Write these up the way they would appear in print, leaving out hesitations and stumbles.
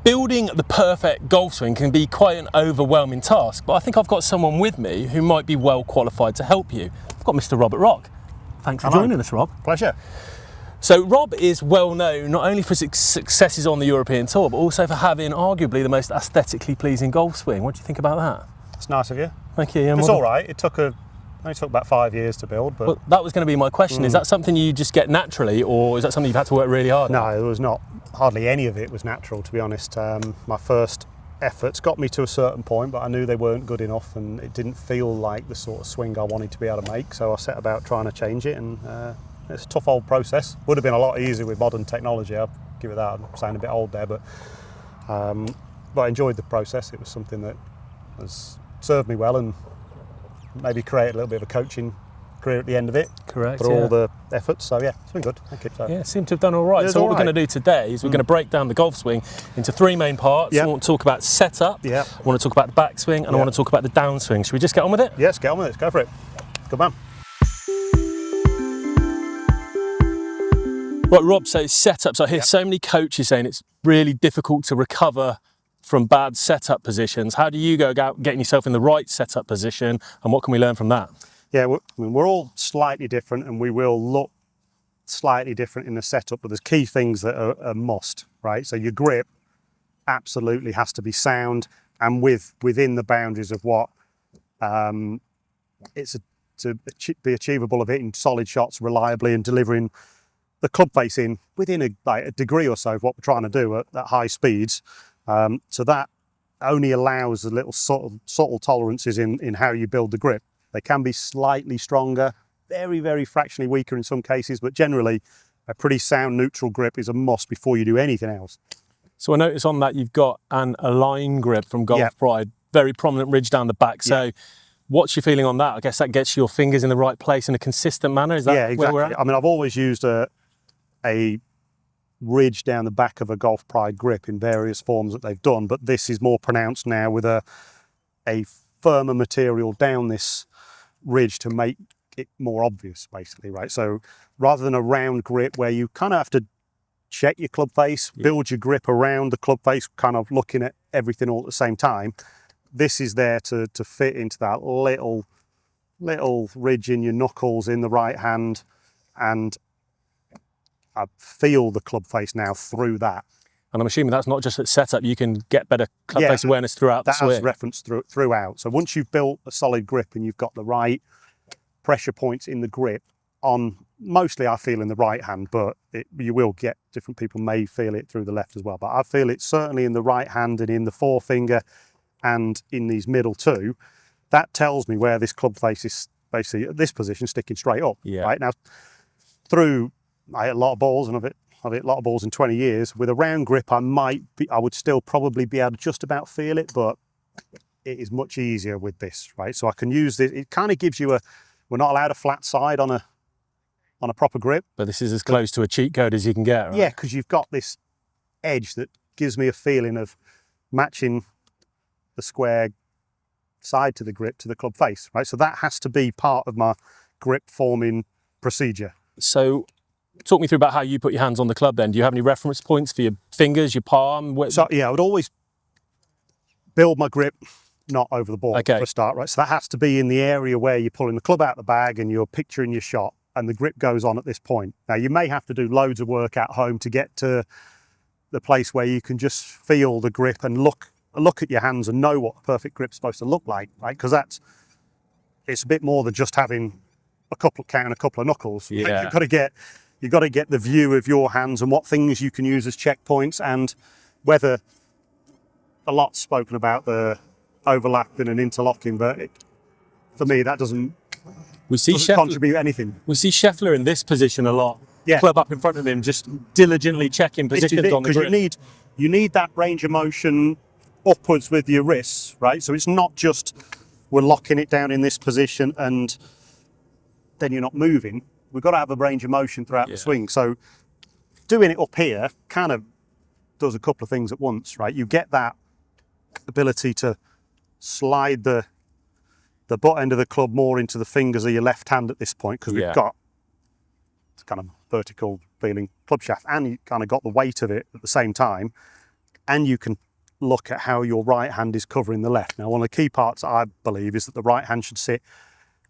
Building the perfect golf swing can be quite an overwhelming task, but I think I've got someone with me who might be well qualified to help you. I've got Mr. Robert Rock. Thanks for joining us, Rob. Pleasure. So Rob is well known not only for his successes on the European Tour, but also for having arguably the most aesthetically pleasing golf swing. What do you think about that? It's nice of you. Thank you. It's all right. It only took about 5 years to build, but well, that was going to be my question. Is that something you just get naturally, or is that something you've had to work really hard no, on? it was not. Hardly any of it was natural, to be honest. My first efforts got me to a certain point, but I knew they weren't good enough, and it didn't feel like the sort of swing I wanted to be able to make. So I set about trying to change it, and it's a tough old process. Would have been a lot easier with modern technology. I'll give it that. I sound a bit old there, but I enjoyed the process. It was something that has served me well, and maybe create a little bit of a coaching career at the end of it. Correct. For all the efforts. So yeah, it's been good. Thank you. So, yeah, seem to have done all right. So what we're going to do today is we're going to break down the golf swing into three main parts. Yep. I want to talk about setup. Yep. I want to talk about the backswing, and I want to talk about the downswing. Should we just get on with it? Yes, get on with it. Let's go for it. Good man. Right, Rob, so setups. I hear so many coaches saying it's really difficult to recover from bad setup positions. How do you go about getting yourself in the right setup position, and what can we learn from that? Yeah, we're all slightly different, and we will look slightly different in the setup, but there's key things that are a must, right? So your grip absolutely has to be sound and within the boundaries of what to be achievable of hitting solid shots reliably and delivering the club face in within a degree or so of what we're trying to do at high speeds. So that only allows a little subtle tolerances in how you build the grip. They can be slightly stronger, very, very fractionally weaker in some cases, but generally a pretty sound neutral grip is a must before you do anything else. So I notice on that you've got an align grip from Golf Pride, very prominent ridge down the back. So what's your feeling on that? I guess that gets your fingers in the right place in a consistent manner. Is that exactly. where we're at? I mean, I've always used a ridge down the back of a Golf Pride grip in various forms that they've done, but this is more pronounced now with a firmer material down this ridge to make it more obvious, basically, right? So rather than a round grip where you kind of have to check your club face, build your grip around the club face, kind of looking at everything all at the same time, this is there to fit into that little ridge in your knuckles in the right hand, and I feel the club face now through that. And I'm assuming that's not just at setup, you can get better club face awareness throughout the swing. That has reference throughout. So once you've built a solid grip and you've got the right pressure points in the grip on, mostly I feel in the right hand, but you will get, different people may feel it through the left as well. But I feel it certainly in the right hand and in the forefinger and in these middle two. That tells me where this club face is basically at this position, sticking straight up. Yeah. Right now, I hit a lot of balls, and I've hit a lot of balls in 20 years. With a round grip, I would still probably be able to just about feel it, but it is much easier with this, right? So I can use this. It kind of gives you we're not allowed a flat side on a proper grip. But this is as close to a cheat code as you can get, right? Yeah, because you've got this edge that gives me a feeling of matching the square side to the grip to the club face, right? So that has to be part of my grip forming procedure. So talk me through about how you put your hands on the club then. Do you have any reference points for your fingers, your palm? So yeah, I would always build my grip not over the ball for a start, right? So that has to be in the area where you're pulling the club out of the bag and you're picturing your shot, and the grip goes on at this point. Now you may have to do loads of work at home to get to the place where you can just feel the grip and look at your hands and know what a perfect grip's supposed to look like, right? Because it's a bit more than just having a couple of knuckles. Yeah. You've got to get the view of your hands and what things you can use as checkpoints, and whether a lot's spoken about the overlapping and interlocking, but for me that doesn't contribute anything. We see Scheffler in this position a lot. Yeah. Club up in front of him, just diligently checking positions on the grip. Because you need that range of motion upwards with your wrists, right? So it's not just we're locking it down in this position and then you're not moving. We've got to have a range of motion throughout the swing. So doing it up here kind of does a couple of things at once, right? You get that ability to slide the butt end of the club more into the fingers of your left hand at this point, because we've got kind of vertical feeling club shaft, and you kind of got the weight of it at the same time. and you can look at how your right hand is covering the left. Now, one of the key parts I believe is that the right hand should sit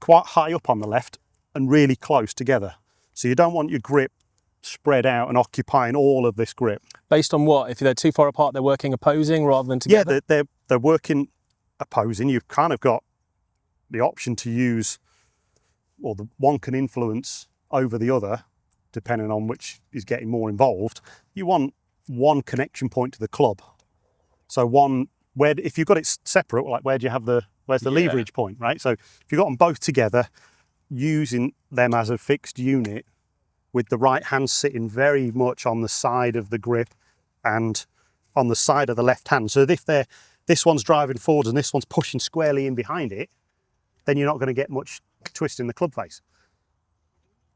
quite high up on the left and really close together. So you don't want your grip spread out and occupying all of this grip. Based on what? If they're too far apart, they're working opposing rather than together? Yeah, they're working opposing. You've kind of got the option to use, or the one can influence over the other, depending on which is getting more involved. You want one connection point to the club. So if you've got it separate, like where's the leverage point, right? So if you've got them both together, using them as a fixed unit, with the right hand sitting very much on the side of the grip and on the side of the left hand. So if this one's driving forwards and this one's pushing squarely in behind it, then you're not going to get much twist in the club face.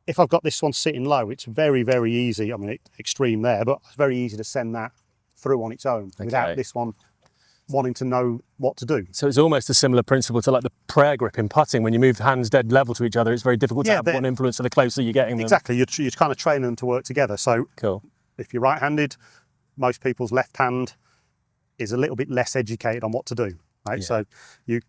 If I've got this one sitting low, it's very, very easy. I mean, extreme there, but it's very easy to send that through on its own without this one wanting to know what to do. So it's almost a similar principle to like the prayer grip in putting. When you move hands dead level to each other, it's very difficult to have one influence the closer you're getting them. Exactly, you're kind of training them to work together. So cool. If you're right-handed, most people's left hand is a little bit less educated on what to do, right? So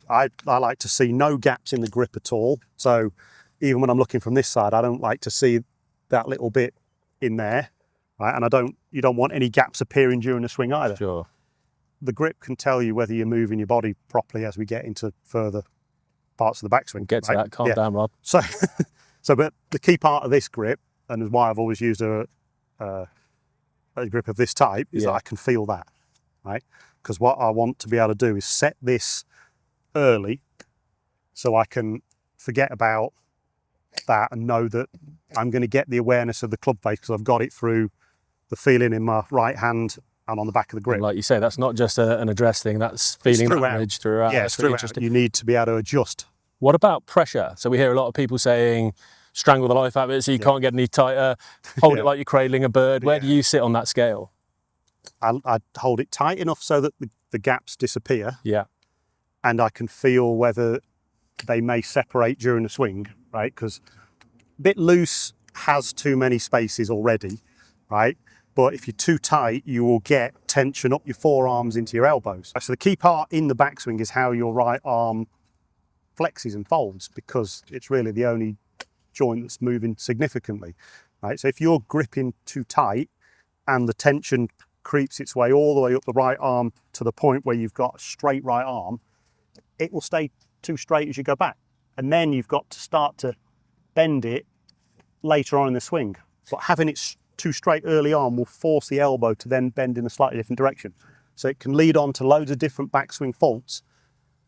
I like to see no gaps in the grip at all. So even when I'm looking from this side, I don't like to see that little bit in there, right? And you don't want any gaps appearing during the swing either. Sure. The grip can tell you whether you're moving your body properly as we get into further parts of the backswing. Get to that, calm down, Rob. So, but the key part of this grip, and is why I've always used a grip of this type, is that I can feel that, right? Because what I want to be able to do is set this early so I can forget about that and know that I'm going to get the awareness of the club face because I've got it through the feeling in my right hand and on the back of the grip. And like you say, that's not just an address thing, that's feeling that edge throughout. Yeah, it's throughout. You need to be able to adjust. What about pressure? So we hear a lot of people saying, strangle the life out of it so you can't get any tighter, hold it like you're cradling a bird. Where do you sit on that scale? I hold it tight enough so that the gaps disappear. Yeah. And I can feel whether they may separate during the swing, right? Because a bit loose has too many spaces already, right? But if you're too tight, you will get tension up your forearms into your elbows. So the key part in the backswing is how your right arm flexes and folds, because it's really the only joint that's moving significantly, right? So if you're gripping too tight and the tension creeps its way all the way up the right arm to the point where you've got a straight right arm, it will stay too straight as you go back. And then you've got to start to bend it later on in the swing. But having it too straight early on will force the elbow to then bend in a slightly different direction. So it can lead on to loads of different backswing faults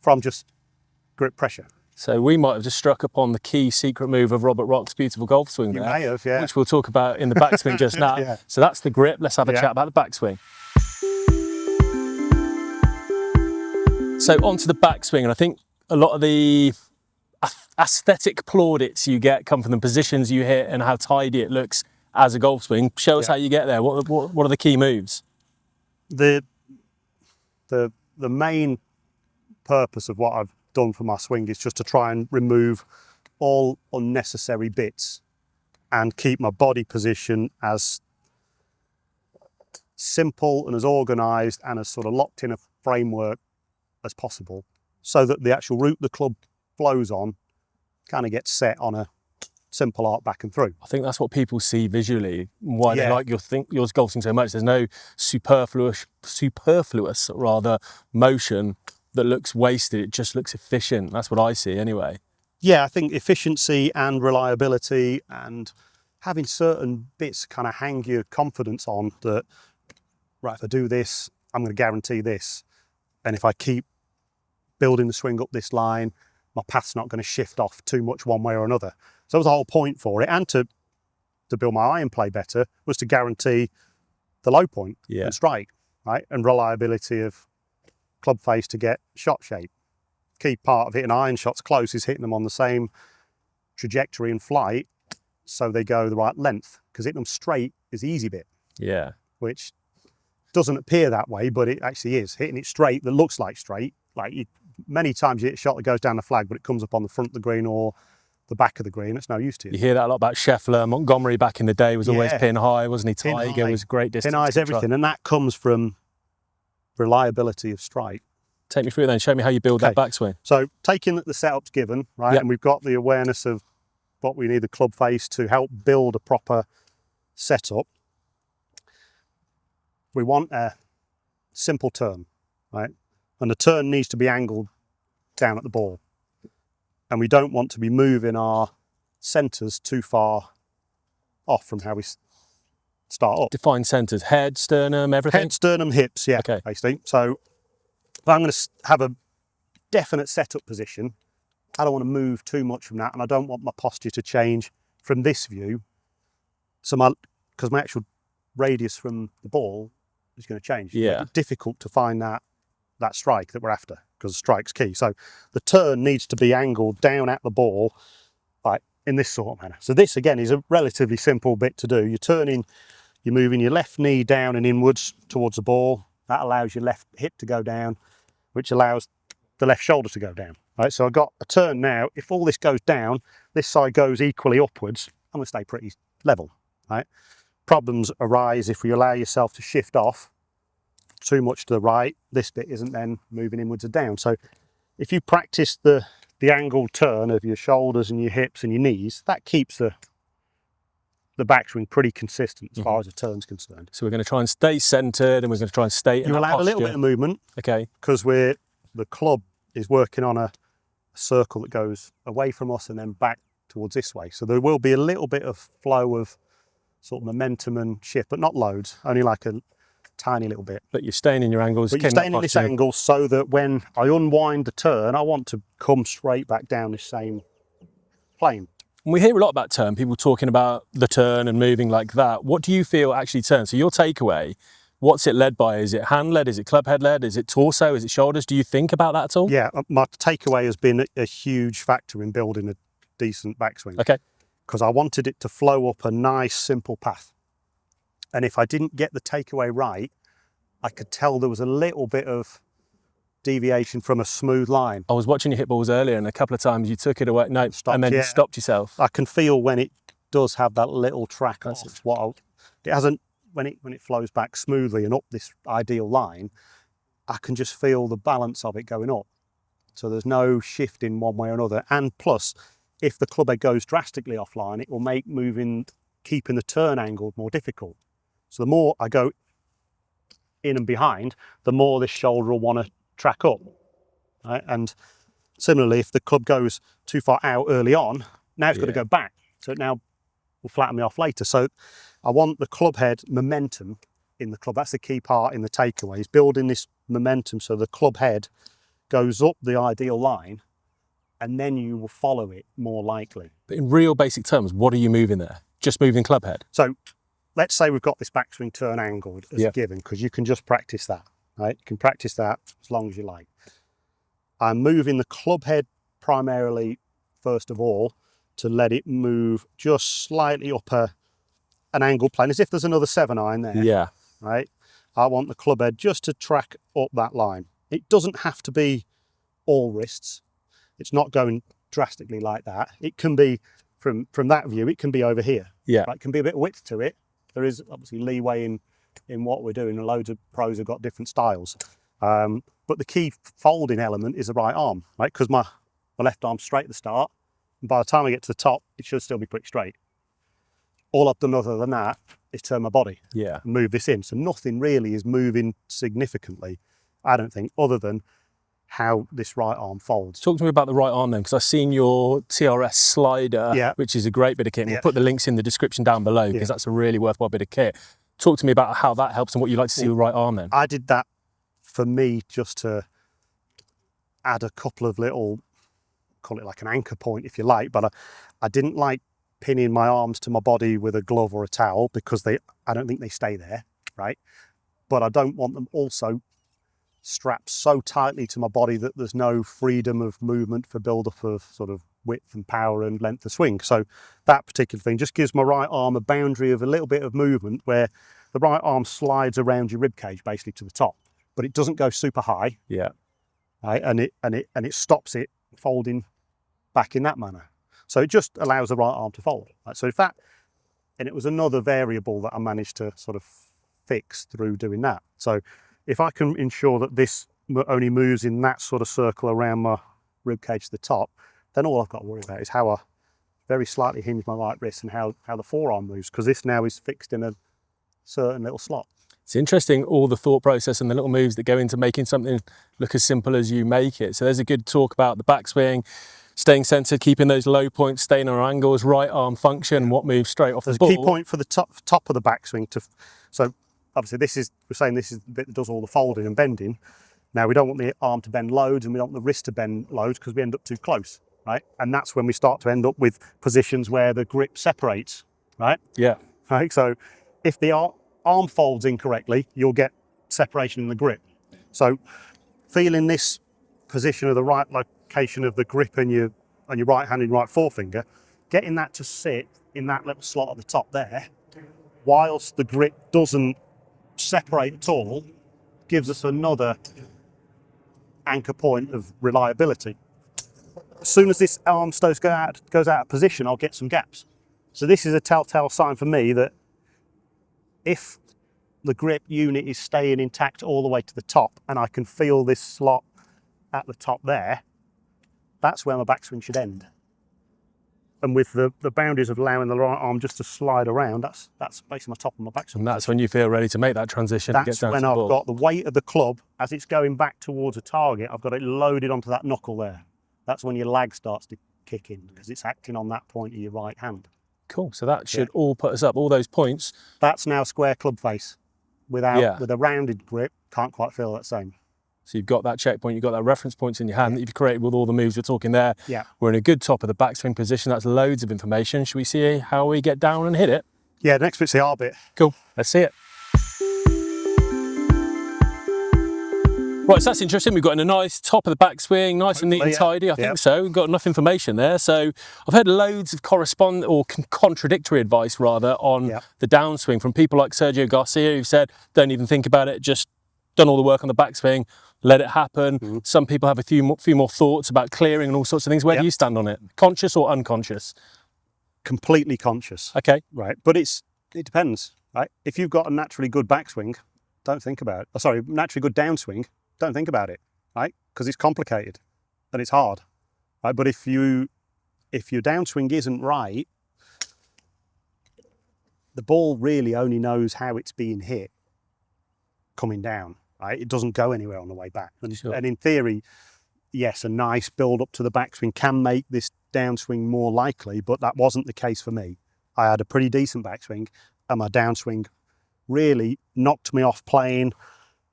from just grip pressure. So we might have just struck upon the key secret move of Robert Rock's beautiful golf swing there. You may have, yeah. Which we'll talk about in the backswing just now. Yeah. So that's the grip. Let's have a chat about the backswing. So onto the backswing, and I think a lot of the aesthetic plaudits you get come from the positions you hit and how tidy it looks as a golf swing. Show us how you get there. What are the key moves? The main purpose of what I've done for my swing is just to try and remove all unnecessary bits and keep my body position as simple and as organised and as sort of locked in a framework as possible, so that the actual route the club flows on kind of gets set on a simple arc back and through. I think that's what people see visually, why they like your golf swing so much. There's no superfluous motion that looks wasted. It just looks efficient. That's what I see anyway. Yeah, I think efficiency and reliability and having certain bits kind of hang your confidence on that, right, if I do this, I'm going to guarantee this. And if I keep building the swing up this line, my path's not going to shift off too much one way or another. So that was the whole point for it. And to build my iron play better was to guarantee the low point and strike, right? And reliability of club face to get shot shape. Key part of hitting iron shots close is hitting them on the same trajectory and flight so they go the right length, because hitting them straight is the easy bit. Yeah. Which doesn't appear that way, but it actually is. Hitting it straight that looks like straight, many times you hit a shot that goes down the flag, but it comes up on the front of the green or the back of the green. It's no use to you. You hear that a lot about Scheffler. Montgomery back in the day was always pin high, wasn't he? Tiger was great distance. Pin high is everything, and that comes from reliability of strike. Take me through it then. Show me how you build that backswing. So taking that the setup's given, right, and we've got the awareness of what we need the club face to help build a proper setup, we want a simple turn, right? And the turn needs to be angled down at the ball. And we don't want to be moving our centres too far off from how we start up. Define centres, head, sternum, everything? Head, sternum, hips, yeah, okay. Basically. So if I'm going to have a definite setup position, I don't want to move too much from that, and I don't want my posture to change from this view. So because my actual radius from the ball is going to change. Yeah. It's difficult to find that strike that we're after, because strike's key. So the turn needs to be angled down at the ball, like in this sort of manner. So this again is a relatively simple bit to do. You're moving your left knee down and inwards towards the ball. That allows your left hip to go down, which allows the left shoulder to go down. Right, so I've got a turn now. If all this goes down, this side goes equally upwards, I'm going to stay pretty level. Right? Problems arise if you allow yourself to shift off too much to the right. This bit isn't then moving inwards or down. So if you practice the angled turn of your shoulders and your hips and your knees, that keeps the backswing pretty consistent as far as the turn's concerned. So we're going to try and stay centred, and we're going to try and stay in you that allow posture. a little bit of movement, okay, because the club is working on a circle that goes away from us and then back towards this way. So there will be a little bit of flow of sort of momentum and shift, but not loads, only like a tiny little bit. But you're staying in your angles. But you're staying in this angle so that when I unwind the turn, I want to come straight back down this same plane. We hear a lot about turn, people talking about the turn and moving like that. What do you feel actually turns? So your takeaway, what's it led by? Is it hand led? Is it club head led? Is it torso? Is it shoulders? Do you think about that at all? Yeah, my takeaway has been a huge factor in building a decent backswing. Okay. Because I wanted it to flow up a nice, simple path. And if I didn't get the takeaway right, I could tell there was a little bit of deviation from a smooth line. I was watching you hit balls earlier, and a couple of times you took it away, and then you stopped yourself. I can feel when it does have that little track off. It hasn't, when it flows back smoothly and up this ideal line, I can just feel the balance of it going up. So there's no shift in one way or another. And plus, if the club head goes drastically offline, it will make keeping the turn angled more difficult. So the more I go in and behind, the more this shoulder will want to track up. Right? And similarly, if the club goes too far out early on, now it's got to go back. So it now will flatten me off later. So I want the club head momentum in the club. That's the key part in the takeaway, is building this momentum so the club head goes up the ideal line, and then you will follow it more likely. But in real basic terms, what are you moving there? Just moving club head? So let's say we've got this backswing turn angled as a given, because you can just practice that, right? You can practice that as long as you like. I'm moving the club head primarily, first of all, to let it move just slightly up an angle plane, as if there's another 7-iron there. Yeah. Right? I want the club head just to track up that line. It doesn't have to be all wrists. It's not going drastically like that. It can be, from that view, it can be over here. Yeah. Right? It can be a bit of width to it. There is obviously leeway in what we're doing, and loads of pros have got different styles. But the key folding element is the right arm, right? Because my left arm's straight at the start, and by the time I get to the top, it should still be pretty straight. All I've done other than that is turn my body and move this in. So nothing really is moving significantly, I don't think, other than how this right arm folds. Talk to me about the right arm then, because I've seen your TRS slider, which is a great bit of kit. We'll put the links in the description down below, because that's a really worthwhile bit of kit. Talk to me about how that helps and what you like to see with right arm then. I did that for me just to add a couple of little, call it like an anchor point if you like, but I didn't like pinning my arms to my body with a glove or a towel, because I don't think they stay there, right? But I don't want them also strapped so tightly to my body that there's no freedom of movement for build-up of sort of width and power and length of swing. So that particular thing just gives my right arm a boundary of a little bit of movement, where the right arm slides around your rib cage basically to the top, but it doesn't go super high. Yeah. Right? And it stops it folding back in that manner. So it just allows the right arm to fold. Right? So and it was another variable that I managed to sort of fix through doing that. So if I can ensure that this only moves in that sort of circle around my rib cage to the top, then all I've got to worry about is how I very slightly hinge my right wrist and how the forearm moves, because this now is fixed in a certain little slot. It's interesting, all the thought process and the little moves that go into making something look as simple as you make it. So there's a good talk about the backswing, staying centered, keeping those low points, staying on our angles, right arm function, what moves straight off There's the ball. a key point for the top of the backswing. So obviously we're saying this is the bit that does all the folding and bending. Now we don't want the arm to bend loads and we don't want the wrist to bend loads because we end up too close, right? And that's when we start to end up with positions where the grip separates, right? Yeah. Right. So if the arm folds incorrectly, you'll get separation in the grip. So feeling this position of the right location of the grip on your right hand and right forefinger, getting that to sit in that little slot at the top there, whilst the grip doesn't separate at all, gives us another anchor point of reliability. As soon as this arm goes out of position, I'll get some gaps. So this is a telltale sign for me that if the grip unit is staying intact all the way to the top and I can feel this slot at the top there, that's where my backswing should end. And with the boundaries of allowing the right arm just to slide around, that's basically my top of my backswing. And that's when you feel ready to make that transition. That's get down when to the I've ball. got the weight of the club as it's going back towards a target. I've got it loaded onto that knuckle there. That's when your lag starts to kick in because it's acting on that point of your right hand. Cool. So that should all put us up, all those points. That's now square club face. With a rounded grip, can't quite feel that same. So you've got that checkpoint, you've got that reference points in your hand that you've created with all the moves we're talking there. Yeah. We're in a good top of the backswing position. That's loads of information. Should we see how we get down and hit it? Yeah, the next bit's the R bit. Cool. Let's see it. Right, so that's interesting. We've got in a nice top of the backswing, nice and neat and tidy. I think so. We've got enough information there. So I've heard loads of contradictory advice rather on the downswing from people like Sergio Garcia, who've said, don't even think about it, just done all the work on the backswing, let it happen. Some people have a few more thoughts about clearing and all sorts of things. Where do you stand on it? Conscious or unconscious? Completely conscious. Okay. Right, but it depends, right? If you've got a naturally good backswing, don't think about it. Oh, sorry, naturally good downswing, don't think about it, right? Because it's complicated and it's hard, right? But if your downswing isn't right, the ball really only knows how it's being hit coming down, right? It doesn't go anywhere on the way back. And in theory, yes, a nice build up to the backswing can make this downswing more likely, but that wasn't the case for me. I had a pretty decent backswing and my downswing really knocked me off playing,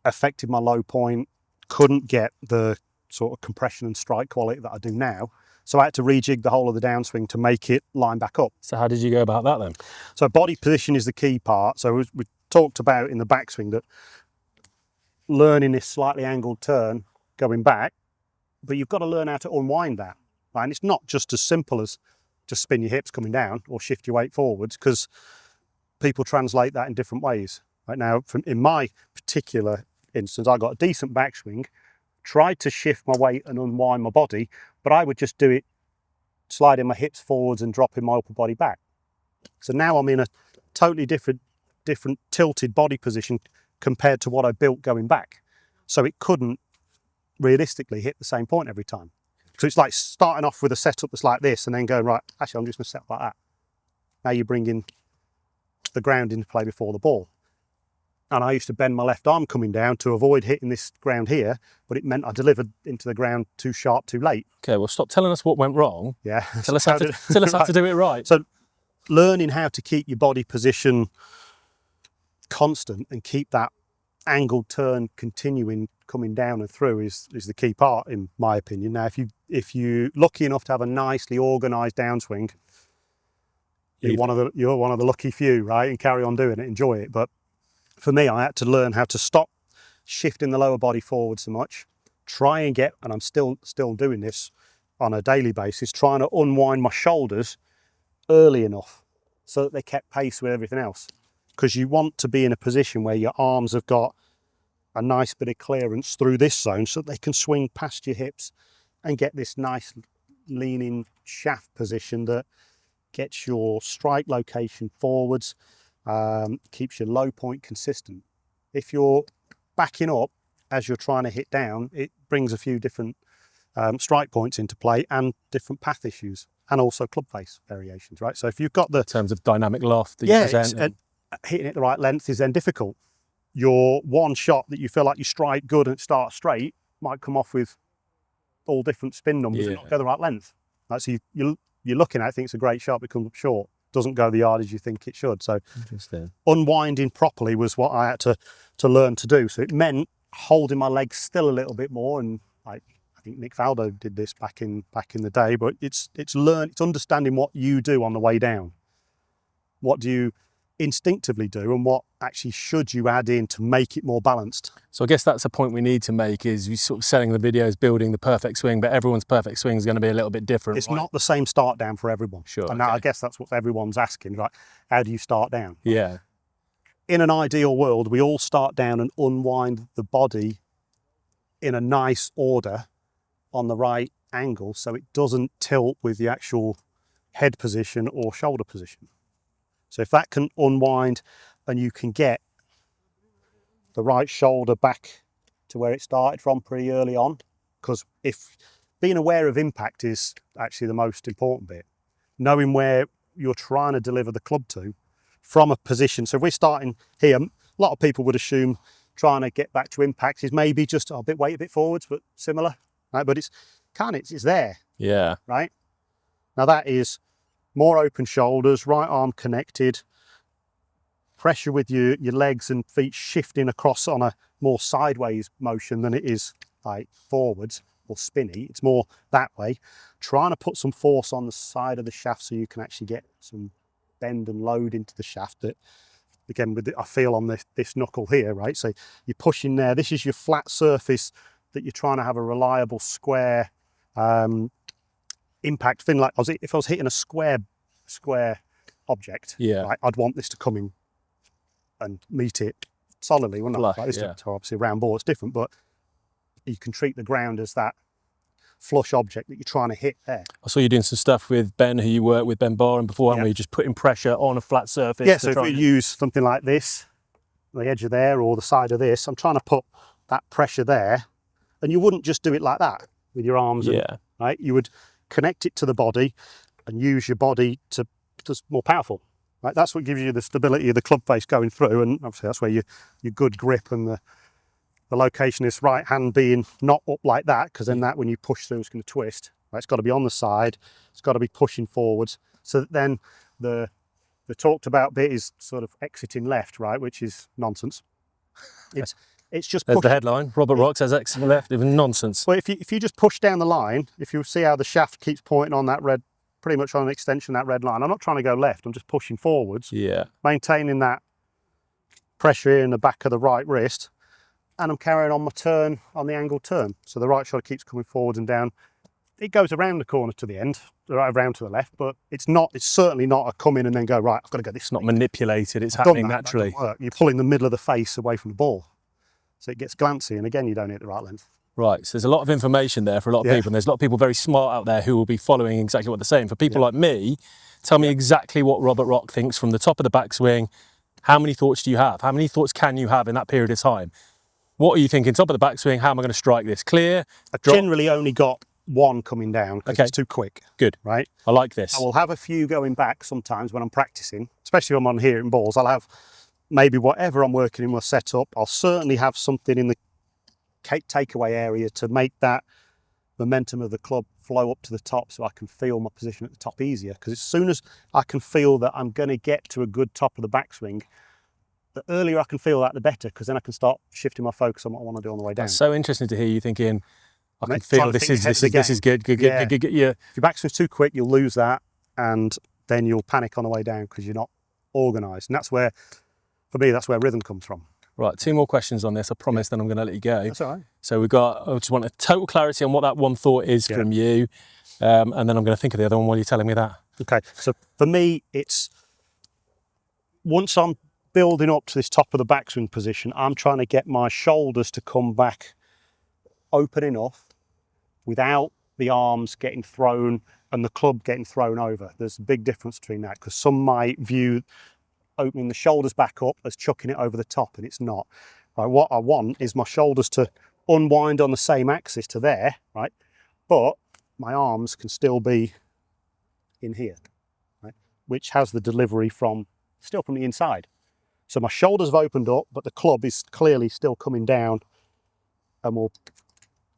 affected my low point, couldn't get the sort of compression and strike quality that I do now. So I had to rejig the whole of the downswing to make it line back up. So how did you go about that then? So body position is the key part. So we talked about in the backswing that learning this slightly angled turn going back, but you've got to learn how to unwind that. Right? And it's not just as simple as just spin your hips coming down or shift your weight forwards, because people translate that in different ways. Right now, in my particular instance, I got a decent backswing, tried to shift my weight and unwind my body, but I would just do it sliding my hips forwards and dropping my upper body back. So now I'm in a totally different tilted body position compared to what I built going back. So it couldn't realistically hit the same point every time. So it's like starting off with a setup that's like this and then going, right, actually I'm just going to set up like that. Now you're bringing the ground into play before the ball. And I used to bend my left arm coming down to avoid hitting this ground here, but it meant I delivered into the ground too sharp, too late. Okay, well, stop telling us what went wrong. Yeah. Tell us how to do it right. So learning how to keep your body position constant and keep that angled turn continuing coming down and through is the key part, in my opinion. Now, if you're lucky enough to have a nicely organised downswing, you're one of the lucky few, right? And carry on doing it, enjoy it. But for me, I had to learn how to stop shifting the lower body forward so much, try and get, and I'm still doing this on a daily basis, trying to unwind my shoulders early enough so that they kept pace with everything else. Because you want to be in a position where your arms have got a nice bit of clearance through this zone so that they can swing past your hips and get this nice leaning shaft position that gets your strike location forwards, keeps your low point consistent. If you're backing up as you're trying to hit down, it brings a few different strike points into play and different path issues, and also club face variations, right? So if you've got the... In terms of dynamic loft that you present. Hitting it the right length is then difficult. Your one shot that you feel like you strike good and it starts straight might come off with all different spin numbers and not go the right length. Right? So you're looking at it, think it's a great shot, but comes up short. Doesn't go the yardage you think it should. So unwinding properly was what I had to learn to do. So it meant holding my legs still a little bit more, and I think Nick Faldo did this back in the day, but it's understanding what you do on the way down. What do you instinctively do, and what actually should you add in to make it more balanced? So I guess that's a point we need to make, is you sort of selling the videos, building the perfect swing, but everyone's perfect swing is going to be a little bit different. It's not the same start down for everyone. Sure. And now I guess that's what everyone's asking, right? How do you start down? Yeah. In an ideal world, we all start down and unwind the body in a nice order on the right angle, so it doesn't tilt with the actual head position or shoulder position. So if that can unwind and you can get the right shoulder back to where it started from pretty early on, because if being aware of impact is actually the most important bit, knowing where you're trying to deliver the club to from a position. So if we're starting here, a lot of people would assume trying to get back to impact is maybe just a bit forwards, but similar, right? But it's there. Yeah. Right? Now that is more open shoulders, right arm connected, pressure with your legs and feet shifting across on a more sideways motion than it is like forwards or spinny. It's more that way. Trying to put some force on the side of the shaft so you can actually get some bend and load into the shaft that, again, I feel on this knuckle here, right? So you're pushing there. This is your flat surface that you're trying to have a reliable square impact thing. Like if I was hitting a square object, right, I'd want this to come in and meet it solidly, wouldn't I? Like this, obviously a round ball, it's different, but you can treat the ground as that flush object that you're trying to hit there. I saw you doing some stuff with Ben, who you worked with, Ben Barr, and before, where you're just putting pressure on a flat surface. Yeah, so if we use something like this, the edge of there or the side of this, I'm trying to put that pressure there, and you wouldn't just do it like that with your arms, right? You would connect it to the body and use your body to just more powerful, right? That's what gives you the stability of the club face going through, and obviously that's where your good grip and the location is right hand being not up like that, because then that when you push through it's going to twist, right? It's got to be on the side, it's got to be pushing forwards, so that then the talked about bit is sort of exiting left, right, which is nonsense. It's just there's the headline, Robert Rock says exiting left, even nonsense. Well, if you just push down the line, if you see how the shaft keeps pointing on that red, pretty much on an extension of that red line, I'm not trying to go left, I'm just pushing forwards, maintaining that pressure here in the back of the right wrist, and I'm carrying on my turn on the angled turn. So the right shoulder keeps coming forwards and down. It goes around the corner to the end, right around to the left, but it's certainly not a come in and then go, right, I've got to go this way. It's not manipulated, it's happening naturally. You're pulling the middle of the face away from the ball. So it gets glancy, and again, you don't hit the right length. Right, so there's a lot of information there for a lot of people, and there's a lot of people very smart out there who will be following exactly what they're saying. For people like me, tell me exactly what Robert Rock thinks from the top of the backswing. How many thoughts do you have? How many thoughts can you have in that period of time? What are you thinking? Top of the backswing, how am I going to strike this? Clear? I've generally only got one coming down because it's too quick. Good. Right? I like this. I will have a few going back sometimes when I'm practicing, especially when I'm on here in balls. I'll have maybe whatever I'm working in will set up. I'll certainly have something in the takeaway area to make that momentum of the club flow up to the top so I can feel my position at the top easier. Because as soon as I can feel that I'm going to get to a good top of the backswing, the earlier I can feel that, the better, because then I can start shifting my focus on what I want to do on the way down. That's so interesting to hear you thinking, I can feel this is good. Good. If your backswing's too quick, you'll lose that, and then you'll panic on the way down because you're not organised. And that's where, for me, that's where rhythm comes from. Right, 2 more questions on this. I promise, then I'm going to let you go. That's all right. So I just want a total clarity on what that one thought is from you, and then I'm going to think of the other one while you're telling me that. Okay. So for me, it's once I'm building up to this top of the backswing position, I'm trying to get my shoulders to come back open enough without the arms getting thrown and the club getting thrown over. There's a big difference between that, because some might view opening the shoulders back up as chucking it over the top, and it's not. Right, what I want is my shoulders to unwind on the same axis to there, right? But my arms can still be in here, right? Which has the delivery still from the inside. So my shoulders have opened up, but the club is clearly still coming down and will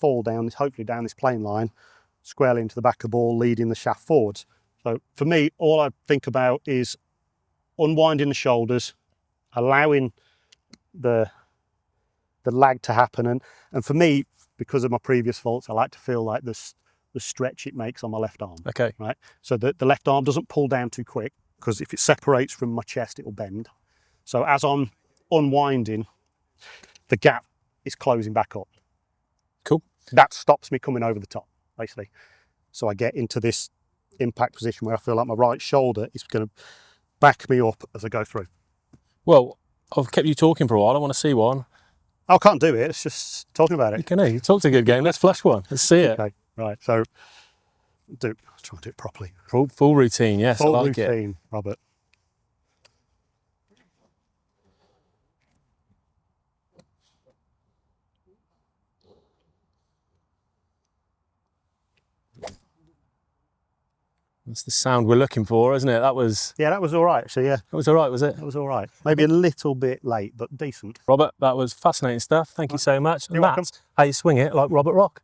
fall down, hopefully down this plane line, squarely into the back of the ball, leading the shaft forwards. So for me, all I think about is unwinding the shoulders, allowing the lag to happen. And for me, because of my previous faults, I like to feel like the stretch it makes on my left arm. Okay. Right. So the left arm doesn't pull down too quick, because if it separates from my chest, it will bend. So as I'm unwinding, the gap is closing back up. Cool. That stops me coming over the top, basically. So I get into this impact position where I feel like my right shoulder is going to back me up as I go through. Well, I've kept you talking for a while. I want to see one. I can't do it. It's just talking about You it. can. You talked a good game. Let's flash one. Let's see it. Okay, right. So I'll try and do it properly. Full routine. Yes, Full I like it. routine, Robert. That's the sound we're looking for, isn't it? That was all right, actually. Yeah, all right, was it? that was all right. Maybe a little bit late, but decent. Robert, that was fascinating stuff. Thank you so much. And You're welcome. that's how you swing it like Robert Rock.